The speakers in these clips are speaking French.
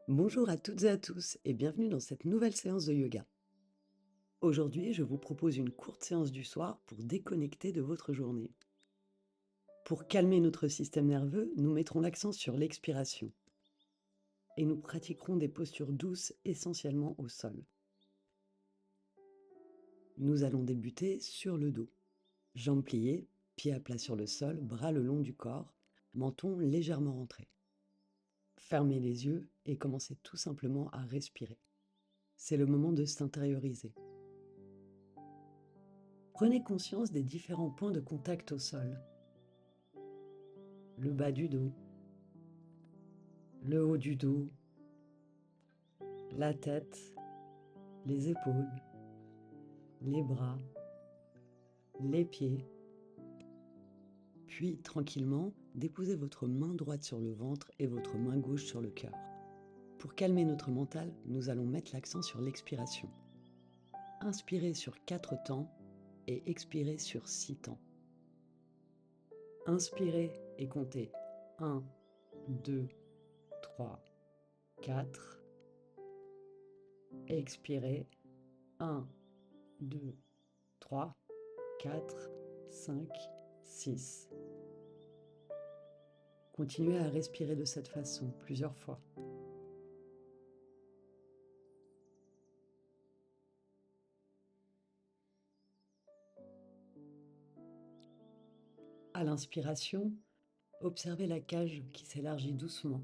Bonjour à toutes et à tous et bienvenue dans cette nouvelle séance de yoga. Aujourd'hui, je vous propose une courte séance du soir pour déconnecter de votre journée. Pour calmer notre système nerveux, nous mettrons l'accent sur l'expiration et nous pratiquerons des postures douces essentiellement au sol. Nous allons débuter sur le dos. Jambes pliées, pieds à plat sur le sol, bras le long du corps, menton légèrement rentré. Fermez les yeux et commencez tout simplement à respirer. C'est le moment de s'intérioriser. Prenez conscience des différents points de contact au sol. Le bas du dos, le haut du dos, la tête, les épaules, les bras, les pieds. Puis, tranquillement, déposez votre main droite sur le ventre et votre main gauche sur le cœur. Pour calmer notre mental, nous allons mettre l'accent sur l'expiration. Inspirez sur 4 temps et expirez sur 6 temps. Inspirez et comptez 1, 2, 3, 4. Expirez 1, 2, 3, 4, 5, 6. Continuez à respirer de cette façon plusieurs fois. À l'inspiration, observez la cage qui s'élargit doucement.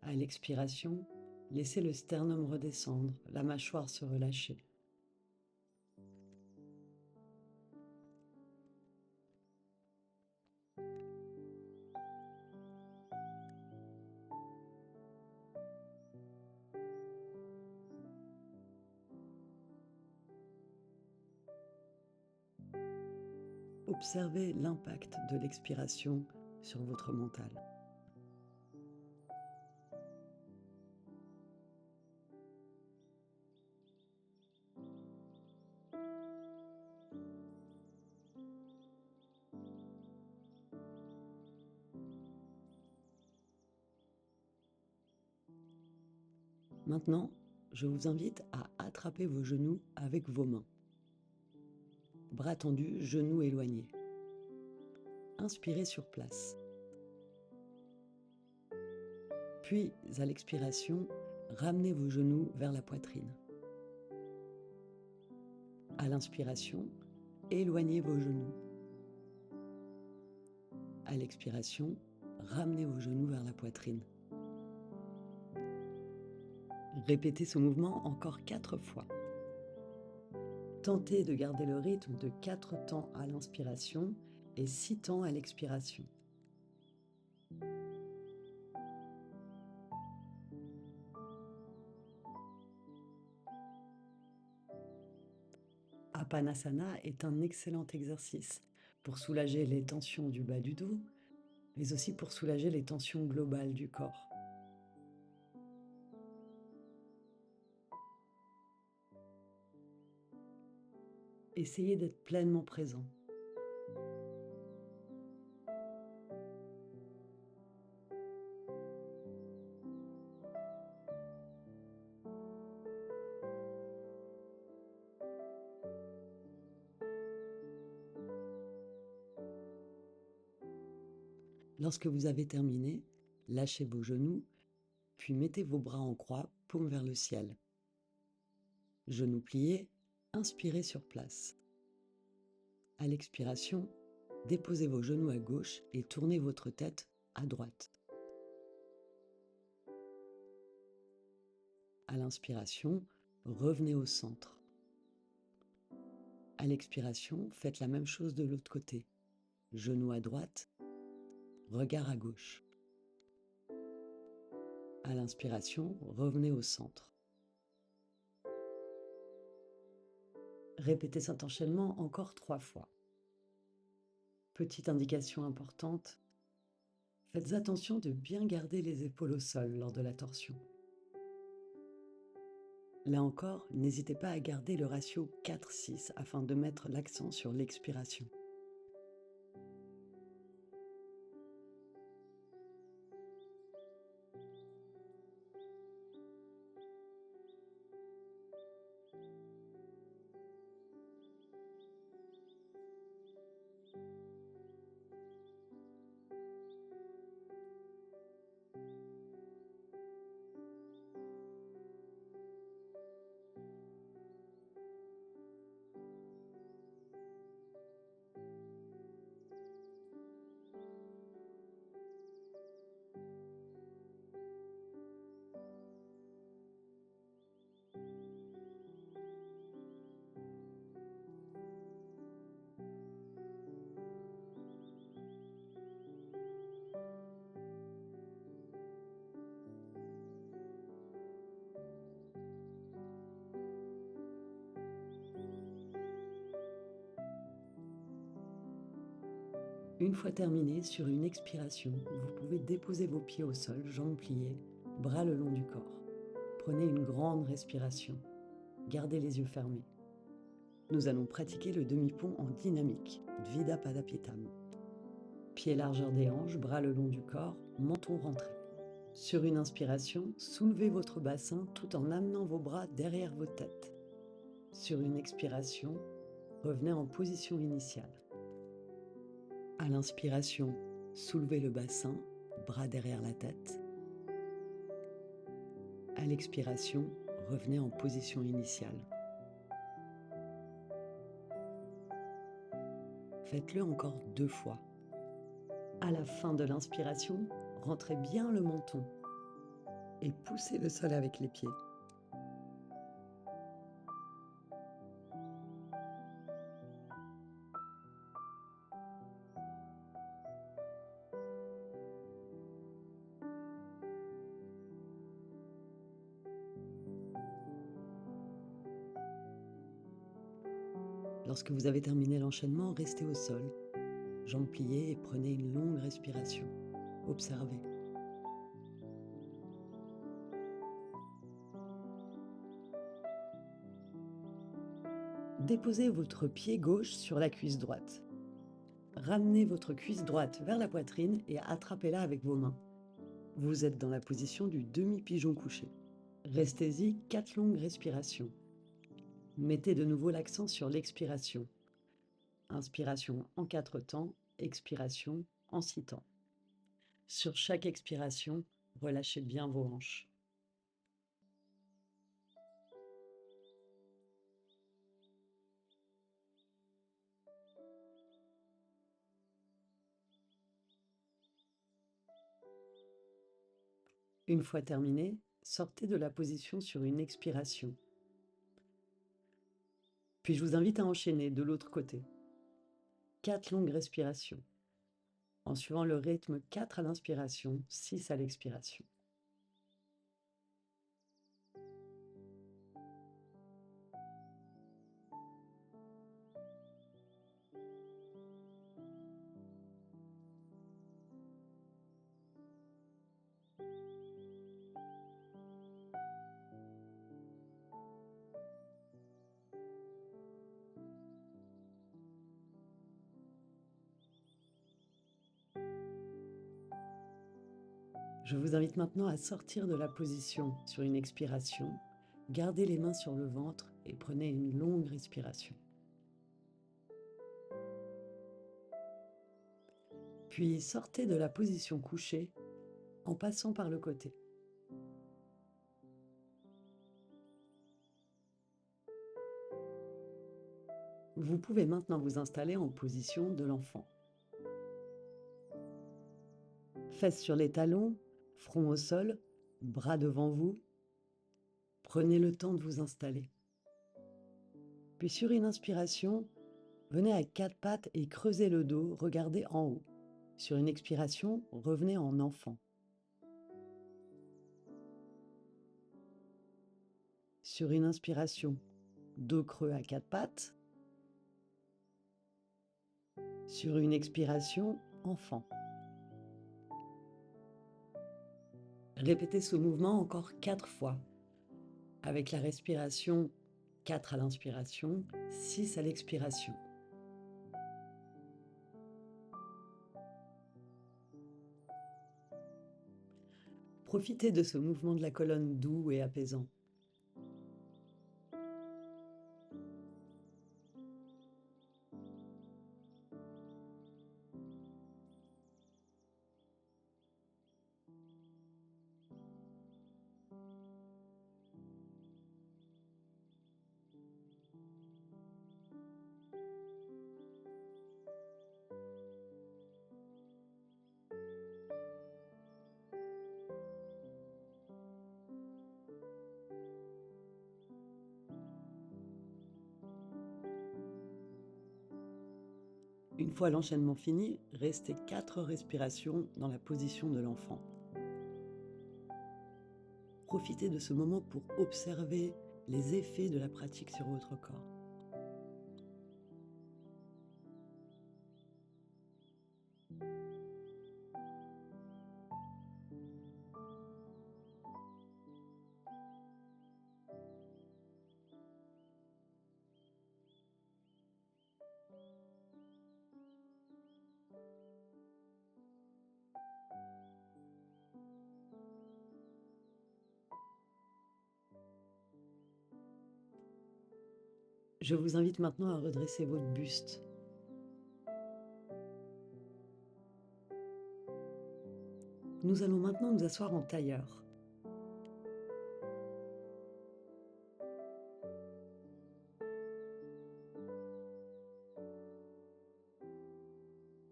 À l'expiration, laissez le sternum redescendre, la mâchoire se relâcher. Observez l'impact de l'expiration sur votre mental. Maintenant, je vous invite à attraper vos genoux avec vos mains. Bras tendus, genoux éloignés. Inspirez sur place. Puis, à l'expiration, ramenez vos genoux vers la poitrine. À l'inspiration, éloignez vos genoux. À l'expiration, ramenez vos genoux vers la poitrine. Répétez ce mouvement encore 4 fois. Tentez de garder le rythme de 4 temps à l'inspiration et 6 temps à l'expiration. Apanasana est un excellent exercice pour soulager les tensions du bas du dos, mais aussi pour soulager les tensions globales du corps. Essayez d'être pleinement présent. Lorsque vous avez terminé, lâchez vos genoux, puis mettez vos bras en croix, paume vers le ciel. Genoux pliés, inspirez sur place. À l'expiration, déposez vos genoux à gauche et tournez votre tête à droite. À l'inspiration, revenez au centre. À l'expiration, faites la même chose de l'autre côté. Genoux à droite, regard à gauche. À l'inspiration, revenez au centre. Répétez cet enchaînement encore 3 fois. Petite indication importante, faites attention de bien garder les épaules au sol lors de la torsion. Là encore, n'hésitez pas à garder le ratio 4-6 afin de mettre l'accent sur l'expiration. Une fois terminé, sur une expiration, vous pouvez déposer vos pieds au sol, jambes pliées, bras le long du corps. Prenez une grande respiration. Gardez les yeux fermés. Nous allons pratiquer le demi-pont en dynamique, Dvida Padapietam. Pieds largeur des hanches, bras le long du corps, menton rentré. Sur une inspiration, soulevez votre bassin tout en amenant vos bras derrière vos têtes. Sur une expiration, revenez en position initiale. À l'inspiration, soulevez le bassin, bras derrière la tête. À l'expiration, revenez en position initiale. Faites-le encore 2 fois. À la fin de l'inspiration, rentrez bien le menton et poussez le sol avec les pieds. Lorsque vous avez terminé l'enchaînement, restez au sol, jambes pliées et prenez une longue respiration. Observez. Déposez votre pied gauche sur la cuisse droite. Ramenez votre cuisse droite vers la poitrine et attrapez-la avec vos mains. Vous êtes dans la position du demi-pigeon couché. Restez-y 4 longues respirations. Mettez de nouveau l'accent sur l'expiration. Inspiration en 4 temps, expiration en 6 temps. Sur chaque expiration, relâchez bien vos hanches. Une fois terminé, sortez de la position sur une expiration. Puis je vous invite à enchaîner de l'autre côté. 4 longues respirations. En suivant le rythme 4 à l'inspiration, 6 à l'expiration. Je vous invite maintenant à sortir de la position sur une expiration. Gardez les mains sur le ventre et prenez une longue respiration. Puis sortez de la position couchée en passant par le côté. Vous pouvez maintenant vous installer en position de l'enfant. Fesses sur les talons, front au sol, bras devant vous. Prenez le temps de vous installer. Puis sur une inspiration, venez à 4 pattes et creusez le dos, regardez en haut. Sur une expiration, revenez en enfant. Sur une inspiration, dos creux à 4 pattes. Sur une expiration, enfant. Répétez ce mouvement encore 4 fois. Avec la respiration, 4 à l'inspiration, 6 à l'expiration. Profitez de ce mouvement de la colonne doux et apaisant. Une fois l'enchaînement fini, restez 4 respirations dans la position de l'enfant. Profitez de ce moment pour observer les effets de la pratique sur votre corps. Je vous invite maintenant à redresser votre buste. Nous allons maintenant nous asseoir en tailleur.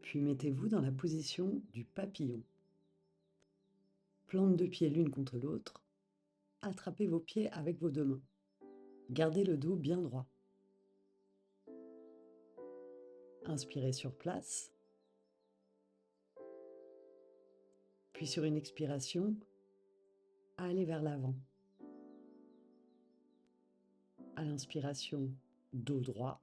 Puis mettez-vous dans la position du papillon. Plante deux pieds l'une contre l'autre. Attrapez vos pieds avec vos deux mains. Gardez le dos bien droit. Inspirez sur place. Puis sur une expiration, allez vers l'avant. À l'inspiration, dos droit.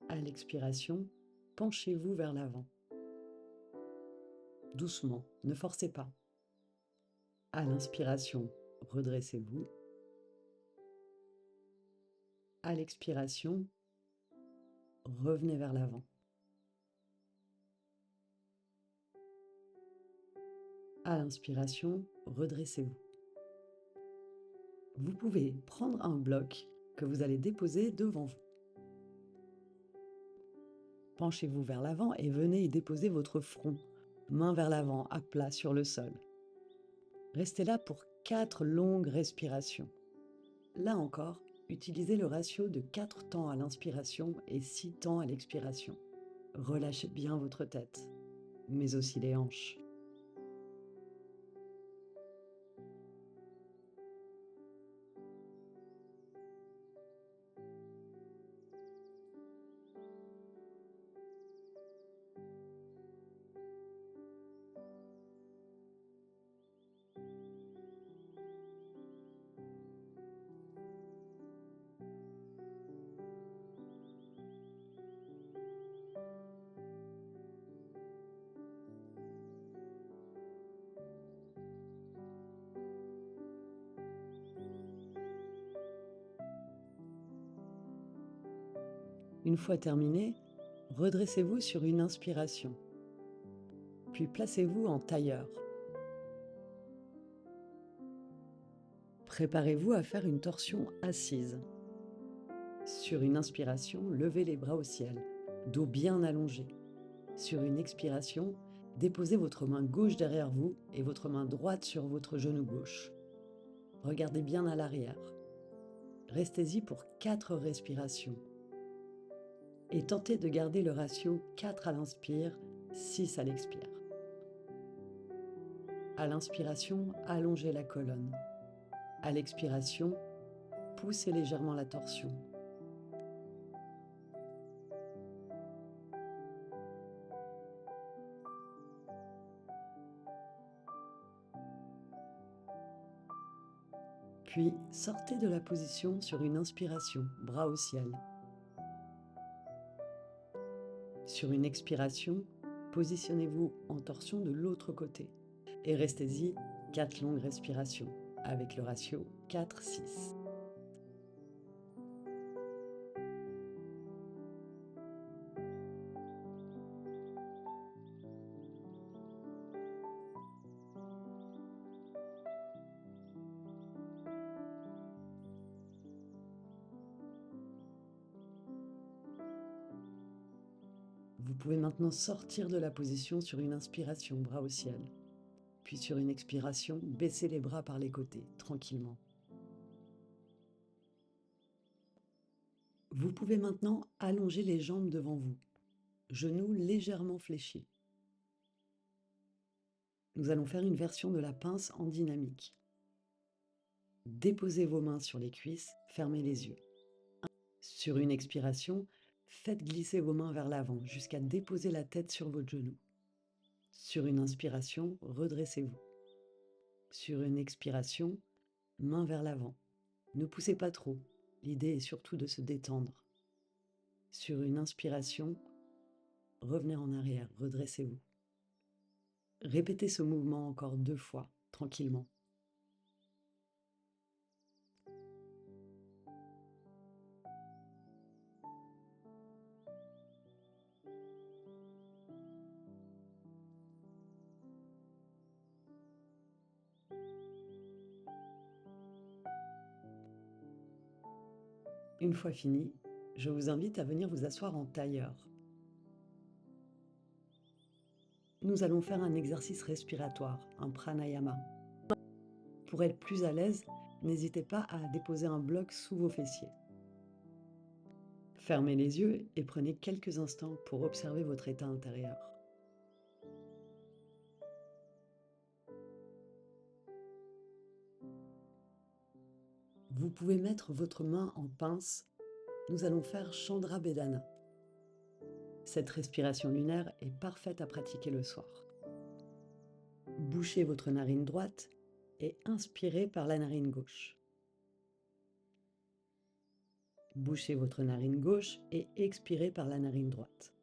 À l'expiration, penchez-vous vers l'avant. Doucement, ne forcez pas. À l'inspiration, redressez-vous. À l'expiration, revenez vers l'avant. À l'inspiration, redressez-vous. Vous pouvez prendre un bloc que vous allez déposer devant vous. Penchez-vous vers l'avant et venez y déposer votre front, main vers l'avant, à plat sur le sol. Restez là pour 4 longues respirations. Là encore, utilisez le ratio de 4 temps à l'inspiration et 6 temps à l'expiration. Relâchez bien votre tête, mais aussi les hanches. Une fois terminé, redressez-vous sur une inspiration, puis placez-vous en tailleur. Préparez-vous à faire une torsion assise. Sur une inspiration, levez les bras au ciel, dos bien allongé. Sur une expiration, déposez votre main gauche derrière vous et votre main droite sur votre genou gauche. Regardez bien à l'arrière. Restez-y pour 4 respirations. Et tentez de garder le ratio 4 à l'inspire, 6 à l'expire. À l'inspiration, allongez la colonne. À l'expiration, poussez légèrement la torsion. Puis, sortez de la position sur une inspiration, bras au ciel. Sur une expiration, positionnez-vous en torsion de l'autre côté et restez-y 4 longues respirations avec le ratio 4-6. Vous pouvez maintenant sortir de la position sur une inspiration, bras au ciel. Puis sur une expiration, baissez les bras par les côtés, tranquillement. Vous pouvez maintenant allonger les jambes devant vous, genoux légèrement fléchis. Nous allons faire une version de la pince en dynamique. Déposez vos mains sur les cuisses, fermez les yeux. Sur une expiration, faites glisser vos mains vers l'avant jusqu'à déposer la tête sur votre genou. Sur une inspiration, redressez-vous. Sur une expiration, main vers l'avant. Ne poussez pas trop, l'idée est surtout de se détendre. Sur une inspiration, revenez en arrière, redressez-vous. Répétez ce mouvement encore 2 fois, tranquillement. Une fois fini, je vous invite à venir vous asseoir en tailleur. Nous allons faire un exercice respiratoire, un pranayama. Pour être plus à l'aise, n'hésitez pas à déposer un bloc sous vos fessiers. Fermez les yeux et prenez quelques instants pour observer votre état intérieur. Vous pouvez mettre votre main en pince. Nous allons faire Chandra Bedana. Cette respiration lunaire est parfaite à pratiquer le soir. Bouchez votre narine droite et inspirez par la narine gauche. Bouchez votre narine gauche et expirez par la narine droite.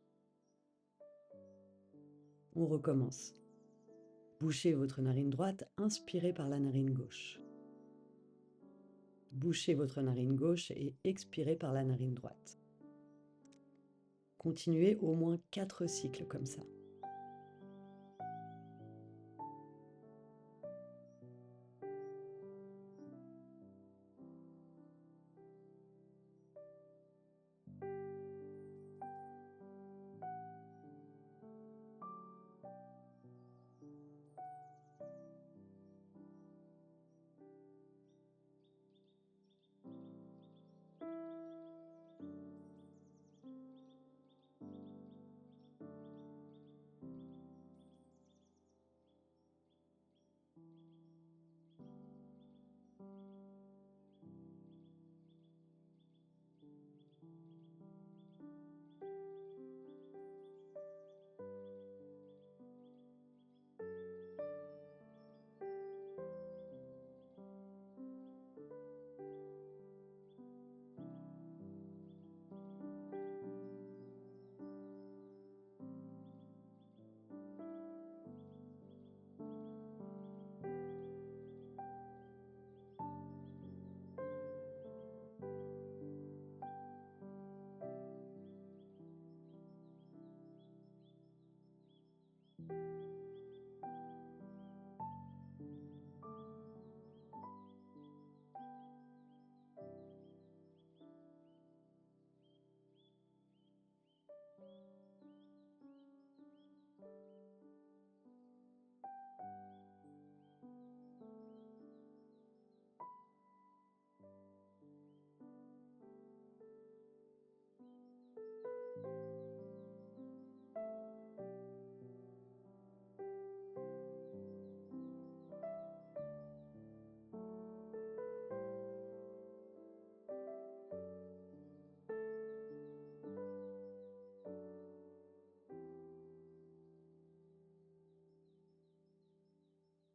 On recommence. Bouchez votre narine droite, inspirez par la narine gauche. Bouchez votre narine gauche et expirez par la narine droite. Continuez au moins 4 cycles comme ça.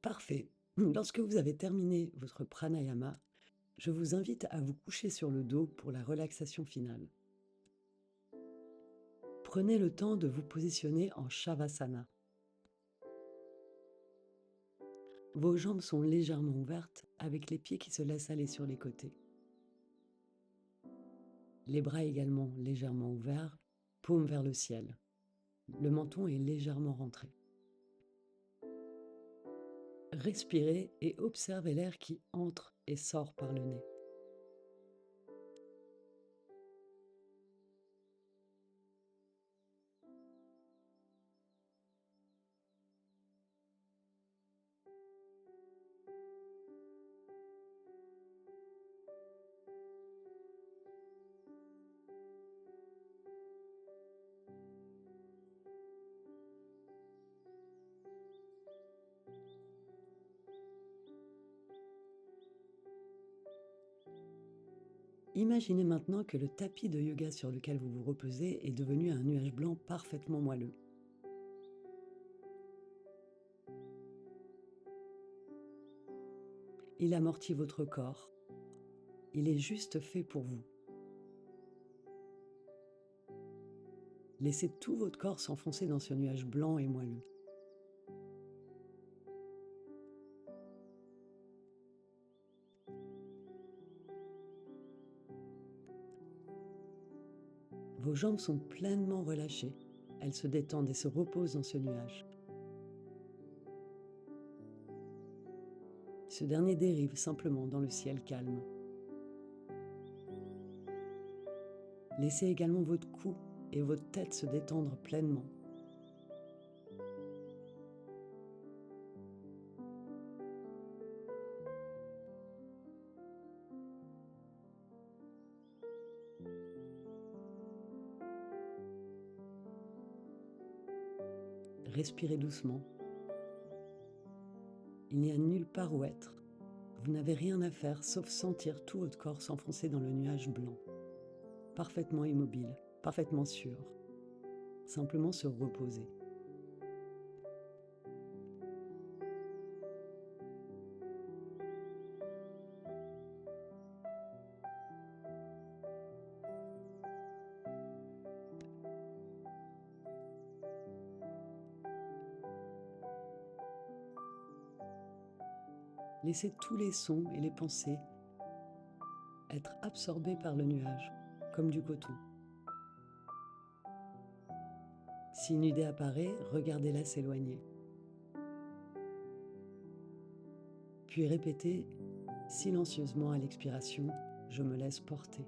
Parfait. Lorsque vous avez terminé votre pranayama, je vous invite à vous coucher sur le dos pour la relaxation finale. Prenez le temps de vous positionner en Shavasana. Vos jambes sont légèrement ouvertes avec les pieds qui se laissent aller sur les côtés. Les bras également légèrement ouverts, paume vers le ciel. Le menton est légèrement rentré. Respirez et observez l'air qui entre et sort par le nez. Imaginez maintenant que le tapis de yoga sur lequel vous vous reposez est devenu un nuage blanc parfaitement moelleux. Il amortit votre corps. Il est juste fait pour vous. Laissez tout votre corps s'enfoncer dans ce nuage blanc et moelleux. Vos jambes sont pleinement relâchées. Elles se détendent et se reposent dans ce nuage. Ce dernier dérive simplement dans le ciel calme. Laissez également votre cou et votre tête se détendre pleinement. Respirez doucement. Il n'y a nulle part où être. Vous n'avez rien à faire sauf sentir tout votre corps s'enfoncer dans le nuage blanc. Parfaitement immobile, parfaitement sûr. Simplement se reposer. Laissez tous les sons et les pensées être absorbés par le nuage, comme du coton. Si une idée apparaît, regardez-la s'éloigner. Puis répétez silencieusement à l'expiration, je me laisse porter.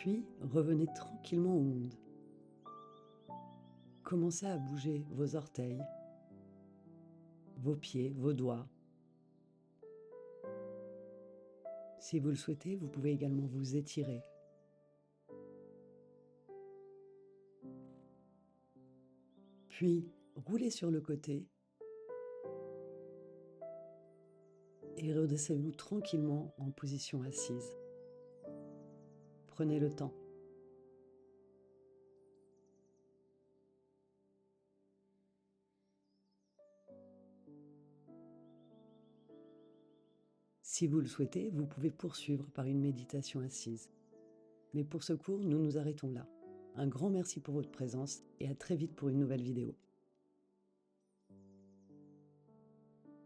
Puis, revenez tranquillement au monde. Commencez à bouger vos orteils, vos pieds, vos doigts. Si vous le souhaitez, vous pouvez également vous étirer. Puis, roulez sur le côté et redressez-vous tranquillement en position assise. Prenez le temps. Si vous le souhaitez, vous pouvez poursuivre par une méditation assise. Mais pour ce cours, nous nous arrêtons là. Un grand merci pour votre présence et à très vite pour une nouvelle vidéo.